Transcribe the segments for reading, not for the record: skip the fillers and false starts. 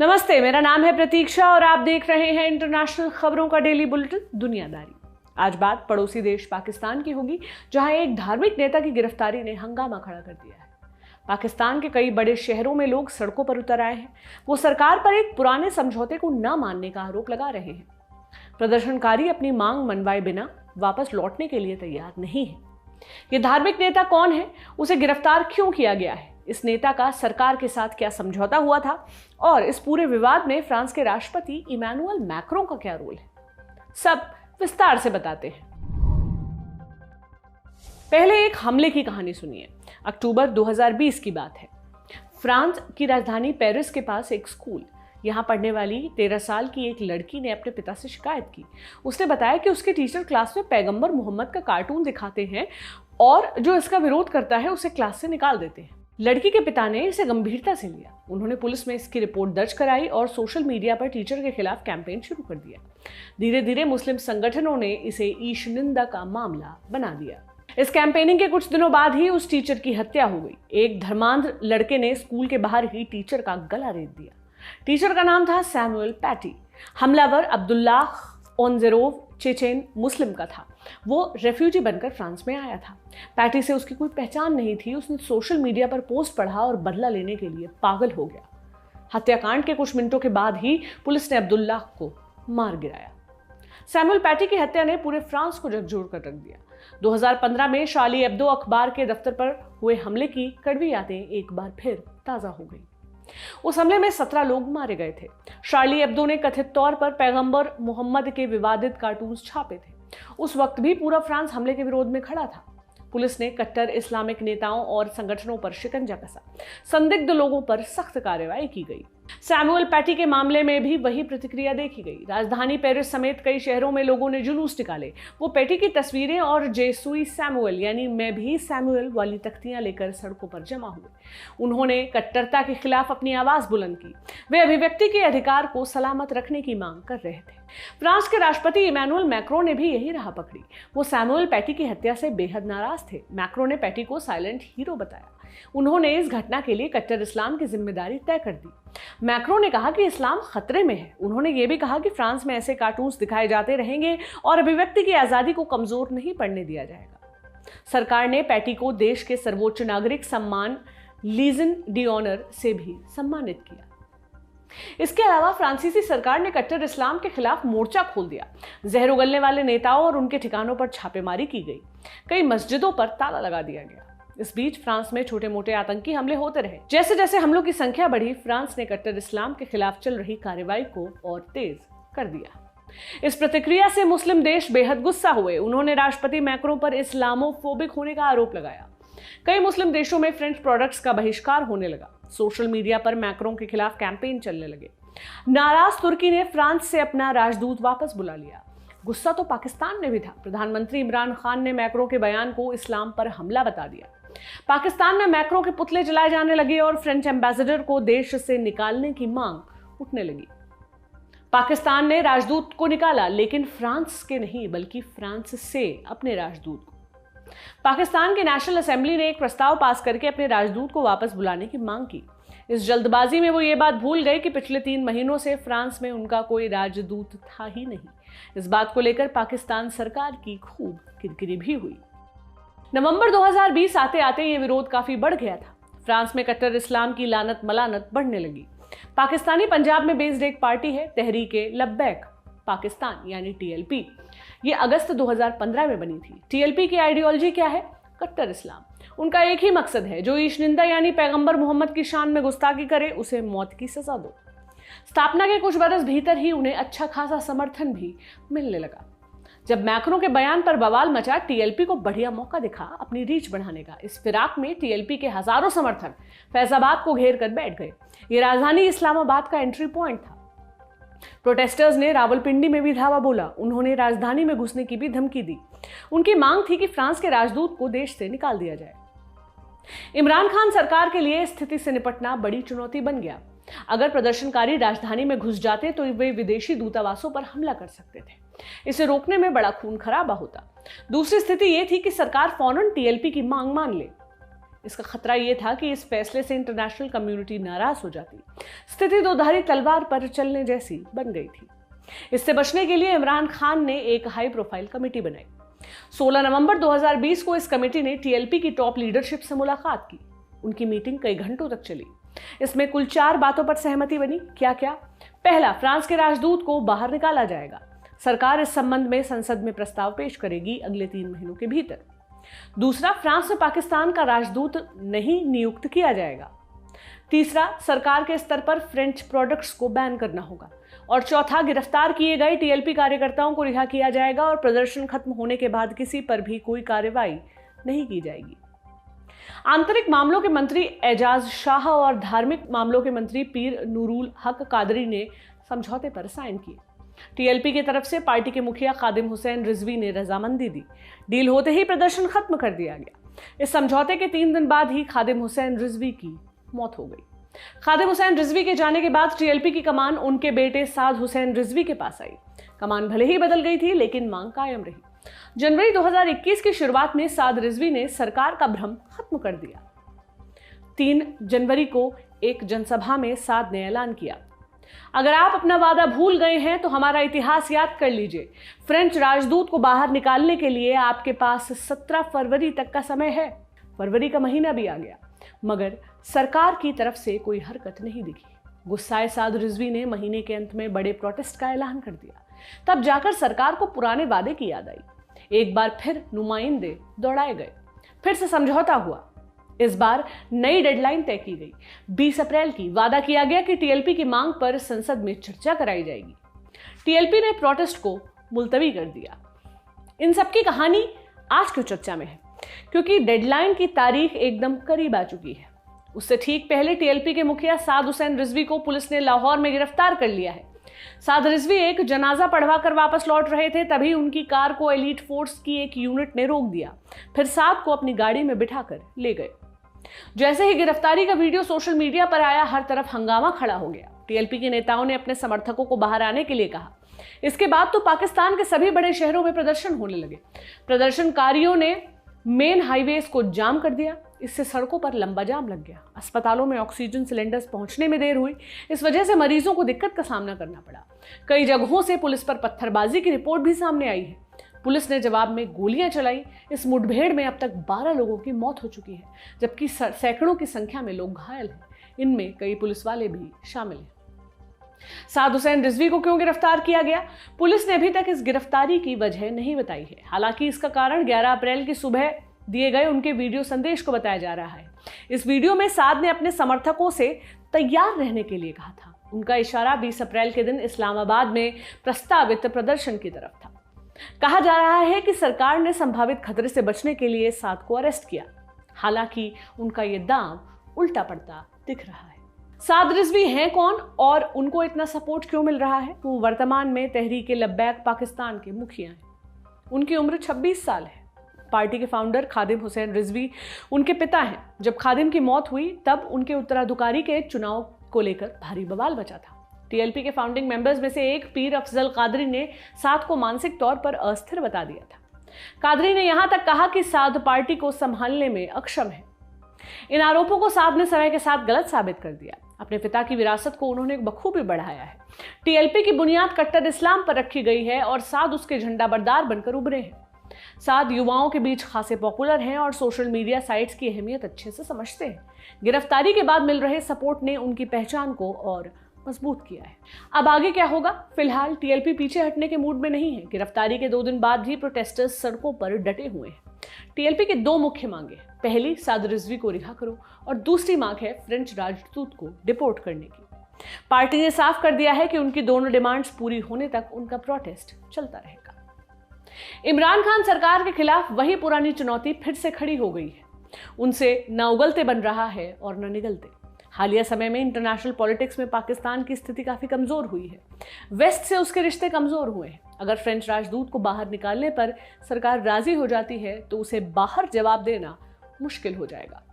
नमस्ते, मेरा नाम है प्रतीक्षा और आप देख रहे हैं इंटरनेशनल खबरों का डेली बुलेटिन दुनियादारी। आज बात पड़ोसी देश पाकिस्तान की होगी, जहां एक धार्मिक नेता की गिरफ्तारी ने हंगामा खड़ा कर दिया है। पाकिस्तान के कई बड़े शहरों में लोग सड़कों पर उतर आए हैं। वो सरकार पर एक पुराने समझौते को न मानने का आरोप लगा रहे हैं। प्रदर्शनकारी अपनी मांग मनवाए बिना वापस लौटने के लिए तैयार नहीं है। ये धार्मिक नेता कौन है, उसे गिरफ्तार क्यों किया गया है, इस नेता का सरकार के साथ क्या समझौता हुआ था और इस पूरे विवाद में फ्रांस के राष्ट्रपति इमैनुअल मैक्रों का क्या रोल है, सब विस्तार से बताते हैं। पहले एक हमले की कहानी सुनिए। अक्टूबर 2020 की बात है। फ्रांस की राजधानी पेरिस के पास एक स्कूल, यहां पढ़ने वाली 13 साल की एक लड़की ने अपने पिता से शिकायत की। उसने बताया कि उसके टीचर क्लास में पैगंबर मोहम्मद का कार्टून दिखाते हैं और जो इसका विरोध करता है उसे क्लास से निकाल देते हैं। लड़की के पिता ने इसे गंभीरता से लिया। उन्होंने पुलिस में इसकी रिपोर्ट दर्ज कराई और सोशल मीडिया पर टीचर के खिलाफ कैंपेन शुरू कर दिया। धीरे धीरे मुस्लिम संगठनों ने इसे ईश निंदा का मामला बना दिया। इस कैंपेनिंग के कुछ दिनों बाद ही उस टीचर की हत्या हो गई। एक धर्मांध लड़के ने स्कूल के बाहर ही टीचर का गला रेत दिया। टीचर का नाम था सैमुअल पैटी। हमलावर अब्दुल्लाह ओनजेरोव चेचेन मुस्लिम का था। वो रेफ्यूजी बनकर फ्रांस में आया था। पैटी से उसकी कोई पहचान नहीं थी। उसने सोशल मीडिया पर पोस्ट पढ़ा और बदला लेने के लिए पागल हो गया। हत्याकांड के कुछ मिनटों के बाद ही पुलिस ने अब्दुल्लाह को मार गिराया। सैमुअल पैटी की हत्या ने पूरे फ्रांस को झकझोर कर रख दिया। 2015 में शार्ली एब्दो अखबार के दफ्तर पर हुए हमले की कड़वी यादें एक बार फिर ताजा हो गई। उस हमले में 17 लोग मारे गए थे। शार्ली एब्दो ने कथित तौर पर पैगंबर मोहम्मद के विवादित कार्टून्स छापे थे। उस वक्त भी पूरा फ्रांस हमले के विरोध में खड़ा था। पुलिस ने कट्टर इस्लामिक नेताओं और संगठनों पर शिकंजा कसा। संदिग्ध लोगों पर सख्त कार्रवाई की गई। सैमुअल पैटी के मामले में भी वही प्रतिक्रिया देखी गई। राजधानी पेरिस समेत कई शहरों में लोगों ने जुलूस निकाले। वो पैटी की तस्वीरें और जेसुई सैमुअल यानी मैं भी सैमुअल वाली तख्तियां लेकर सड़कों पर जमा हुए। उन्होंने कट्टरता के खिलाफ अपनी आवाज बुलंद की। वे अभिव्यक्ति के अधिकार को सलामत रखने की मांग कर रहे थे। फ्रांस के राष्ट्रपति इमैनुअल मैक्रों ने भी यही राह पकड़ी। वो सैमुअल पैटी की हत्या से बेहद नाराज थे। मैक्रों ने पैटी को साइलेंट हीरो बताया। उन्होंने इस घटना के लिए कट्टर इस्लाम की जिम्मेदारी तय कर दी। मैक्रों ने कहा कि इस्लाम खतरे में है। उन्होंने ये भी कहा कि फ्रांस में ऐसे कार्टून्स दिखाए जाते रहेंगे और अभिव्यक्ति की आजादी को कमजोर नहीं पड़ने दिया जाएगा। सरकार ने पैटी को देश के सर्वोच्च नागरिक सम्मान लीजन d'honneur से भी सम्मानित किया। इसके अलावा फ्रांसीसी सरकार ने कट्टर इस्लाम के खिलाफ मोर्चा खोल दिया। जहर उगलने वाले नेताओं और उनके ठिकानों पर छापेमारी की गई। कई मस्जिदों पर ताला लगा दिया गया। इस बीच फ्रांस में छोटे मोटे आतंकी हमले होते रहे। जैसे जैसे हमलों की संख्या बढ़ी, फ्रांस ने कट्टर इस्लाम के खिलाफ चल रही कार्रवाई को और तेज कर दिया। इस प्रतिक्रिया से मुस्लिम देश बेहद गुस्सा हुए। उन्होंने राष्ट्रपति मैक्रों पर इस्लामोफोबिक होने का आरोप लगाया। कई मुस्लिम देशों में फ्रेंच प्रोडक्ट्स का बहिष्कार होने लगा। सोशल मीडिया पर मैक्रों के खिलाफ कैंपेन चलने लगे। नाराज तुर्की ने फ्रांस से अपना राजदूत वापस बुला लिया। गुस्सा तो पाकिस्तान में भी था। प्रधानमंत्री इमरान खान ने मैक्रों के बयान को इस्लाम पर हमला बता दिया। पाकिस्तान में मैक्रों के पुतले जलाए जाने लगे और फ्रेंच एम्बेसडर को देश से निकालने की मांग उठने लगी। पाकिस्तान ने राजदूत को निकाला, लेकिन फ्रांस के नहीं बल्कि फ्रांस से अपने राजदूत को। पाकिस्तान की नेशनल असेंबली ने एक प्रस्ताव पास करके अपने राजदूत को वापस बुलाने की मांग की। इस जल्दबाजी में वो ये बात भूल गए कि पिछले 3 महीनों से फ्रांस में उनका कोई राजदूत था ही नहीं। इस बात को लेकर पाकिस्तान सरकार की खूब किरकिरी भी हुई। नवंबर 2020 आते आते ये विरोध काफी बढ़ गया था। फ्रांस में कट्टर इस्लाम की लानत मलानत बढ़ने लगी। पाकिस्तानी पंजाब में बेस्ड एक पार्टी है, तहरीके लब्बैक पाकिस्तान यानी TLP। ये अगस्त 2015 में बनी थी। TLP की आइडियोलॉजी क्या है? कट्टर इस्लाम। उनका एक ही मकसद है, जो ईश निंदा यानी पैगंबर मोहम्मद की शान में गुस्ताखी करे उसे मौत की सजा दो। स्थापना के कुछ बरस भीतर ही उन्हें अच्छा खासा समर्थन भी मिलने लगा। जब मैक्रों के बयान पर बवाल मचा, TLP को बढ़िया मौका दिखा अपनी रीच बढ़ाने का। इस फिराक में TLP के हजारों समर्थक फैजाबाद को घेर कर बैठ गए। ये राजधानी इस्लामाबाद का एंट्री पॉइंट था। प्रोटेस्टर्स ने रावलपिंडी में भी धावा बोला। उन्होंने राजधानी में घुसने की भी धमकी दी। उनकी मांग थी कि फ्रांस के राजदूत को देश से निकाल दिया जाए। इमरान खान सरकार के लिए स्थिति से निपटना बड़ी चुनौती बन गया। अगर प्रदर्शनकारी राजधानी में घुस जाते तो वे विदेशी दूतावासों पर हमला कर सकते थे। इसे रोकने में बड़ा खून खराबा होता। दूसरी स्थिति यह थी कि सरकार फौरन TLP की मांग मान ले। इसका खतरा यह था कि इस फैसले से इंटरनेशनल कम्युनिटी नाराज हो जाती। स्थिति दोधारी तलवार पर चलने जैसी बन गई थी। इससे बचने के लिए इमरान खान ने एक हाई प्रोफाइल कमेटी बनाई। 16 नवंबर 2020 को इस कमेटी ने टीएलपी की टॉप लीडरशिप से मुलाकात की। उनकी मीटिंग कई घंटों तक चली। इसमें कुल 4 बातों पर सहमति बनी। क्या क्या? पहला, फ्रांस के राजदूत को बाहर निकाला जाएगा। सरकार इस संबंध में संसद में प्रस्ताव पेश करेगी अगले 3 महीनों के भीतर। दूसरा, फ्रांस में पाकिस्तान का राजदूत नहीं नियुक्त किया जाएगा। तीसरा, सरकार के स्तर पर फ्रेंच प्रोडक्ट्स को बैन करना होगा। और चौथा, गिरफ्तार किए गए टीएलपी कार्यकर्ताओं को रिहा किया जाएगा और प्रदर्शन खत्म होने के बाद किसी पर भी कोई कार्रवाई नहीं की जाएगी। आंतरिक मामलों के मंत्री एजाज शाह और धार्मिक मामलों के मंत्री पीर नूरुल हक कादरी ने समझौते पर साइन किए। टीएलपी की तरफ से पार्टी के मुखिया खादिम हुसैन रिजवी ने रजामंदी दी। डील होते ही प्रदर्शन खत्म कर दिया गया। इस समझौते के 3 दिन बाद ही खादिम हुसैन रिजवी की मौत हो गई। खादिम हुसैन रिजवी के जाने के बाद टीएलपी की कमान उनके बेटे साद हुसैन रिजवी के पास आई। कमान भले ही बदल गई थी, लेकिन मांग कायम रही। जनवरी 2021 की शुरुआत में साद रिजवी ने सरकार का भ्रम खत्म कर दिया। 3 जनवरी को एक जनसभा में साद ने ऐलान किया, अगर आप अपना वादा भूल गए हैं तो हमारा इतिहास याद कर लीजिए। फ्रेंच राजदूत को बाहर निकालने के लिए आपके पास 17 फरवरी तक का समय है। फरवरी का महीना भी आ गया, मगर सरकार की तरफ से कोई हरकत नहीं दिखी। गुस्साए साद रिजवी ने महीने के अंत में बड़े प्रोटेस्ट का ऐलान कर दिया। तब जाकर सरकार को पुराने वादे की याद आई। एक बार फिर नुमाइंदे दौड़ाए गए। फिर से समझौता हुआ। इस बार नई डेडलाइन तय की गई, 20 अप्रैल की। वादा किया गया कि टीएलपी की मांग पर संसद में चर्चा कराई जाएगी। टीएलपी ने प्रोटेस्ट को मुलतवी कर दिया। इन सब की कहानी आज क्यों चर्चा में है? क्योंकि डेडलाइन की तारीख एकदम करीब आ चुकी है। उससे ठीक पहले टीएलपी के मुखिया साद हुसैन रिजवी को पुलिस ने लाहौर में गिरफ्तार कर लिया है। साद रिजवी एक जनाजा पढ़वा कर वापस लौट रहे थे, तभी उनकी कार को एलीट फोर्स की एक यूनिट ने रोक दिया। फिर साद को अपनी गाड़ी में बिठाकर ले गए। जैसे ही गिरफ्तारी का वीडियो सोशल मीडिया पर आया, हर तरफ हंगामा खड़ा हो गया। टीएलपी के नेताओं ने अपने समर्थकों को बाहर आने के लिए कहा। इसके बाद तो पाकिस्तान के सभी बड़े शहरों में प्रदर्शन होने लगे। प्रदर्शनकारियों ने मेन हाईवेज को जाम कर दिया। इससे सड़कों पर लंबा जाम लग गया। अस्पतालों में ऑक्सीजन सिलेंडर्स पहुंचने में देर हुई। इस वजह से मरीजों को दिक्कत का सामना करना पड़ा। कई जगहों से पुलिस पर पत्थरबाजी की रिपोर्ट भी सामने आई है। पुलिस ने जवाब में गोलियां चलाई। इस मुठभेड़ में अब तक 12 लोगों की मौत हो चुकी है, जबकि सैकड़ों की संख्या में लोग घायल हैं। इनमें कई पुलिस वाले भी शामिल हैं। साद हुसैन रिजवी को क्यों गिरफ्तार किया गया? पुलिस ने अभी तक इस गिरफ्तारी की वजह नहीं बताई है। हालांकि इसका कारण 11 अप्रैल की सुबह दिए गए उनके वीडियो संदेश को बताया जा रहा है। इस वीडियो में साद ने अपने समर्थकों से तैयार रहने के लिए कहा था। उनका इशारा 20 अप्रैल के दिन इस्लामाबाद में प्रस्तावित प्रदर्शन की तरफ था। कहा जा रहा है कि सरकार ने संभावित खतरे से बचने के लिए साद को अरेस्ट किया। हालांकि उनका यह दांव उल्टा पड़ता दिख रहा है। साद रिजवी हैं कौन और उनको इतना सपोर्ट क्यों मिल रहा है? वो वर्तमान में तहरीक लब्बैक पाकिस्तान के मुखिया हैं। उनकी उम्र 26 साल है। पार्टी के फाउंडर खादिम हुसैन रिजवी उनके पिता हैं। जब खादिम की मौत हुई तब उनके उत्तराधिकारी के चुनाव को लेकर भारी बवाल मचा था। टीएलपी के फाउंडिंग मेंबर्स में से एक पीर अफजल कादरी ने साद को मानसिक तौर पर अस्थिर बता दिया था। कादरी ने यहां तक कहा कि साद पार्टी को संभालने में अक्षम है। इन आरोपों को साद ने समय के साथ गलत साबित कर दिया। अपने पिता की विरासत को उन्होंने बखूबी बढ़ाया है। टीएलपी की बुनियाद कट्टर इस्लाम पर रखी गई है और साद उसके झंडा बरदार बनकर उभरे हैं। साद युवाओं के बीच खासे पॉपुलर हैं और सोशल मीडिया साइट्स की अहमियत अच्छे से समझते हैं। गिरफ्तारी के बाद मिल रहे सपोर्ट ने उनकी पहचान को और मजबूत किया है। अब आगे क्या होगा? फिलहाल टीएलपी पीछे हटने के मूड में नहीं है। गिरफ्तारी के 2 दिन बाद भी प्रोटेस्टर्स सड़कों पर डटे हुए हैं। टीएलपी की 2 मुख्य मांगे, पहली साद रिजवी को रिहा करो और दूसरी मांग है फ्रेंच राजदूत को डिपोर्ट करने की। पार्टी ने साफ कर दिया है कि उनकी दोनों डिमांड्स पूरी होने तक उनका प्रोटेस्ट चलता रहेगा। इमरान खान सरकार के खिलाफ वही पुरानी चुनौती फिर से खड़ी हो गई है। उनसे न उगलते बन रहा है और न निगलते। हालिया समय में इंटरनेशनल पॉलिटिक्स में पाकिस्तान की स्थिति काफी कमजोर हुई है। वेस्ट से उसके रिश्ते कमजोर हुए हैं। अगर फ्रेंच राजदूत को बाहर निकालने पर सरकार राजी हो जाती है तो उसे बाहर जवाब देना मुश्किल हो जाएगा,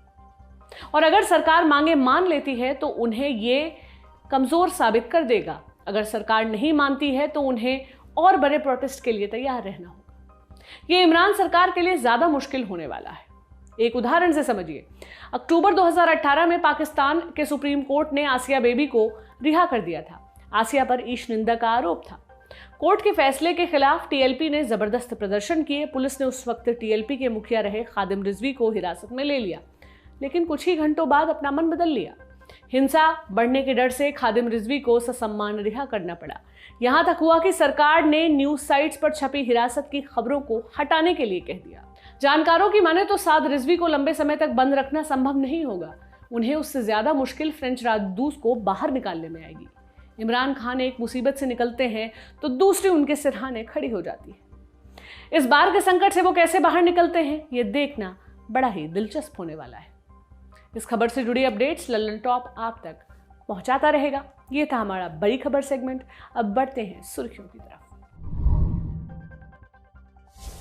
और अगर सरकार मांगे मान लेती है तो उन्हें ये कमजोर साबित कर देगा। अगर सरकार नहीं मानती है तो उन्हें और बड़े प्रोटेस्ट के लिए तैयार रहना होगा। ये इमरान सरकार के लिए ज्यादा मुश्किल होने वाला है। एक उदाहरण से समझिए। अक्टूबर 2018 में पाकिस्तान के सुप्रीम कोर्ट ने आसिया बेबी को रिहा कर दिया था। आसिया पर ईश निंदा का आरोप था। कोर्ट के फैसले के खिलाफ टीएलपी ने जबरदस्त प्रदर्शन किए। पुलिस ने उस वक्त टीएलपी के मुखिया रहे खादिम रिजवी को हिरासत में ले लिया, लेकिन कुछ ही घंटों बाद अपना मन बदल लिया। हिंसा बढ़ने के डर से खादिम रिजवी को ससम्मान रिहा करना पड़ा। यहां तक हुआ कि सरकार ने न्यूज साइट्स पर छपी हिरासत की खबरों को हटाने के लिए कह दिया। जानकारों की माने तो साद रिजवी को लंबे समय तक बंद रखना संभव नहीं होगा। उन्हें उससे ज्यादा मुश्किल फ्रेंच राजदूत को बाहर निकालने में आएगी। इमरान खान एक मुसीबत से निकलते हैं तो दूसरी उनके सिरहाने खड़ी हो जाती है। इस बार के संकट से वो कैसे बाहर निकलते हैं, ये देखना बड़ा ही दिलचस्प होने वाला है। इस खबर से जुड़ी अपडेट्स लल्लन टॉप आप तक पहुंचाता रहेगा। ये था हमारा बड़ी खबर सेगमेंट। अब बढ़ते हैं सुर्खियों की तरफ।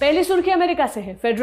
पहली सुर्खी अमेरिका से है। फेडरल